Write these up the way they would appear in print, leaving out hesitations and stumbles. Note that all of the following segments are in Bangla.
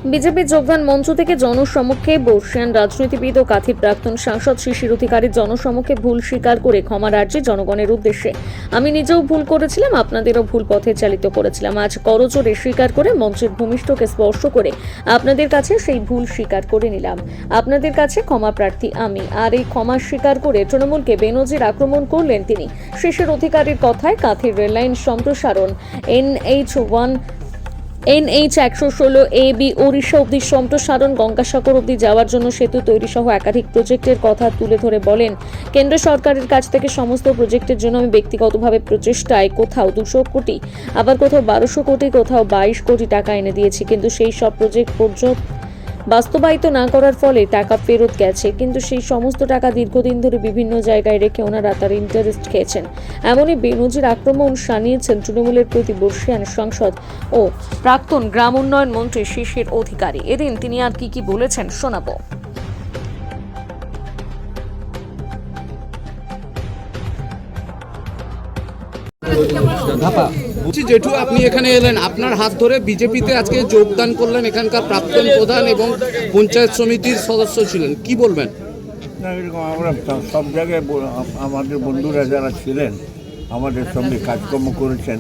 বিজেপির যোগদান মঞ্চ থেকে জনসমক্ষে বর্ষিয়ান রাজনীতিবিদ ও কাথির প্রাক্তন সাংসদ শিশির অধিকারীর জনসমক্ষে ভুল স্বীকার করে ক্ষমার আর্জি জনগণের উদ্দেশ্যে। আমি নিজেও ভুল করেছিলাম, আপনাদেরও ভুল পথে চালিত করেছিলাম। আজ করজোড়ে স্বীকার করে মঞ্চের ভূমিষ্ঠকে স্পর্শ করে আপনাদের কাছে সেই ভুল স্বীকার করে নিলাম। আপনাদের কাছে ক্ষমা প্রার্থী আমি। আর এই ক্ষমা স্বীকার করে তৃণমূলকে বেনজির আক্রমণ করলেন তিনি। শিশির অধিকারীর কথায় কাথির রেললাইন সম্প্রসারণ NH 116 বি ওড়িশা অব্দি সম্প্রসারণ, গঙ্গাসাগর অব্দি যাওয়ার জন্য সেতু তৈরি সহ একাধিক প্রজেক্টের কথা তুলে ধরে বলেন, কেন্দ্র সরকারের কাছ থেকে সমস্ত প্রজেক্টের জন্য আমি ব্যক্তিগতভাবে প্রচেষ্টায় কোথাও 200 কোটি, আবার কোথাও 1200 কোটি, কোথাও 22 কোটি টাকা এনে দিয়েছি। কিন্তু সেই সব প্রজেক্ট বাস্তবায়িত না করার ফলে টাকা ফেরত গেছে। কিন্তু সেই সমস্ত টাকা দীর্ঘদিন ধরে বিভিন্ন জায়গায় রেখে ওনারা তার ইন্টারেস্ট খেয়েছেন। এমনই বেনজির আক্রমণ শানিয়েছেন তৃণমূলের প্রতি বর্ষিয়ান সাংসদ ও প্রাক্তন গ্রাম উন্নয়ন মন্ত্রী শিশির অধিকারী। এদিন তিনি আর কি বলেছেন শোনাবো। বলছি জেঠু, আপনি এখানে এলেন, আপনার হাত ধরে বিজেপিতে আজকে যোগদান করলেন এখানকার প্রাক্তন প্রধান এবং পঞ্চায়েত সমিতির সদস্য ছিলেন, কি বলবেন? না, এরকম আমরা সব জায়গায় আমাদের বন্ধুরা যারা ছিলেন, আমাদের সঙ্গে কাজকর্ম করেছেন,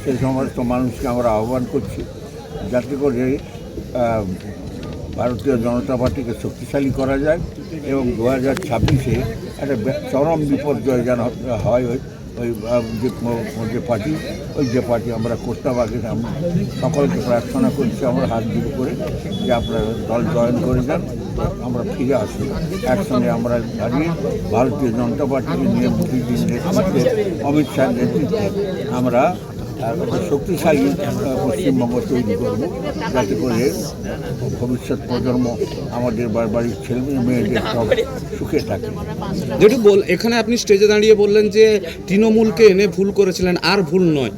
সেই সমস্ত মানুষকে আমরা আহ্বান করছি যাতে করে ভারতীয় জনতা পার্টিকে শক্তিশালী করা যায় এবং 2026-এ একটা চরম বিপর্যয় যেন হয় যে পার্টি আমরা করতাম আগে। আমরা সকলকে প্রার্থনা করছি, আমরা হাত জোড় করে যে আপনারা দল জয়েন করে যান, আমরা ফিরে আসি একসঙ্গে আমরা দাঁড়িয়ে ভারতীয় জনতা পার্টিকে নিয়ে মোদীজির নেতৃত্বে, অমিত শাহের নেতৃত্বে আমরা শক্তিশালী পশ্চিমবঙ্গ তৈরি করব, যাতে করে ভবিষ্যৎ প্রজন্ম আমাদের বাড়ির ছেলে মেয়েদের সব সুখে থাকে। যেটু এখানে আপনি স্টেজে দাঁড়িয়ে বললেন যে তৃণমূলকে এনে ভুল করেছিলেন, আর ভুল নয়,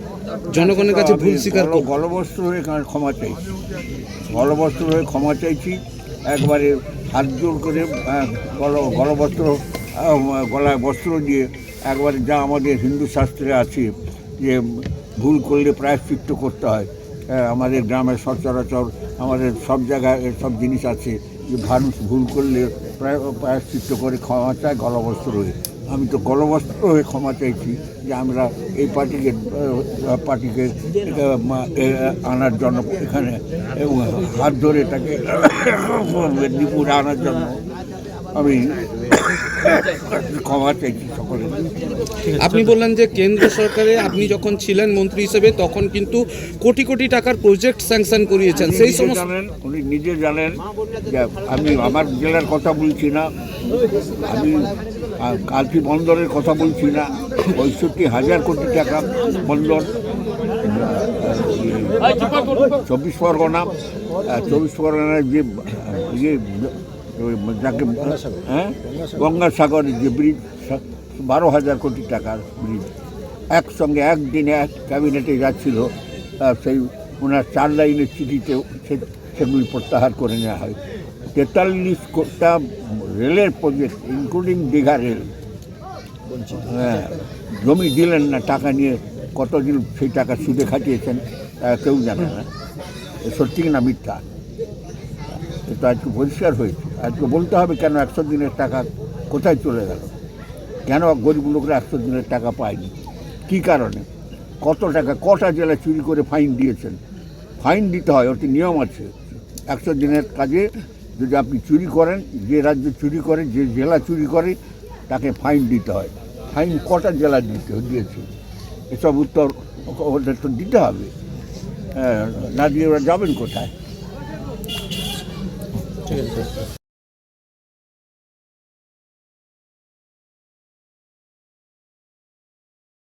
জনগণের কাছে ভুল স্বীকার গলবস্ত্র হয়ে ক্ষমা চাইছি, গলবস্ত্র হয়ে ক্ষমা চাইছি, একবারে হাত জোর করে গলবস্ত্র গলায় বস্ত্র দিয়ে একবারে যা আমাদের হিন্দু শাস্ত্রে আছে যে ভুল করলে প্রায়শ্চিত্ত করতে হয়। আমাদের গ্রামের সচরাচর আমাদের সব জায়গায় সব জিনিস আছে যে মানুষ ভুল করলে প্রায়শ্চিত্ত করে ক্ষমা চায় গলবস্ত্র হয়ে। আমি তো গলবস্ত্র হয়ে ক্ষমা চাইছি যে আমরা এই পার্টিকে আনার জন্য এখানে এবং হাত ধরে তাকে মেদিনীপুরে আনার জন্য আমি ক্ষমা চাইছি সকলে। আপনি বললেন যে কেন্দ্র সরকারে আপনি যখন ছিলেন মন্ত্রী হিসেবে তখন কিন্তু কোটি কোটি টাকার প্রজেক্ট স্যাংশন করিয়েছেন, সেই সময় জানেন, উনি নিজে জানেন যে আমি আমার জেলার কথা বলছি না, আমি কালকি বন্দরের কথা বলছি না, 65,000 কোটি টাকা বন্দর, 24 পরগনার যে যাকে গঙ্গাসাগরের যে ব্রিজ, 12,000 কোটি টাকার ব্রিজ একসঙ্গে একদিনে ক্যাবিনেটে যাচ্ছিল, সেই ওনার 4 লাইনের চিঠিতে সেগুলি প্রত্যাহার করে নেওয়া হয়। 43টা রেলের প্রজেক্ট ইনক্লুডিং দীঘা রেল, জমি দিলেন না, টাকা নিয়ে কতদিন সেই টাকা সুদে খাটিয়েছেন কেউ জানে না, সত্যি না মিথ্যা, এটা আজকে পরিষ্কার হয়েছে। আজকে বলতে হবে কেন 100 দিনের টাকা কোথায় চলে গেল, কেন গরিব লোকরা 100 দিনের টাকা পায়নি, কী কারণে, কত টাকা, কটা জেলা চুরি করে ফাইন দিয়েছেন। ফাইন দিতে হয়, ওটি নিয়ম আছে। 100 দিনের কাজে যদি আপনি চুরি করেন, যে রাজ্য চুরি করে, যে জেলা চুরি করে, তাকে ফাইন দিতে হয়। ফাইন কটা জেলা দিয়েছে, এসব উত্তর ওদের তো দিতে হবে, না দিয়ে ওরা যাবেন কোথায়?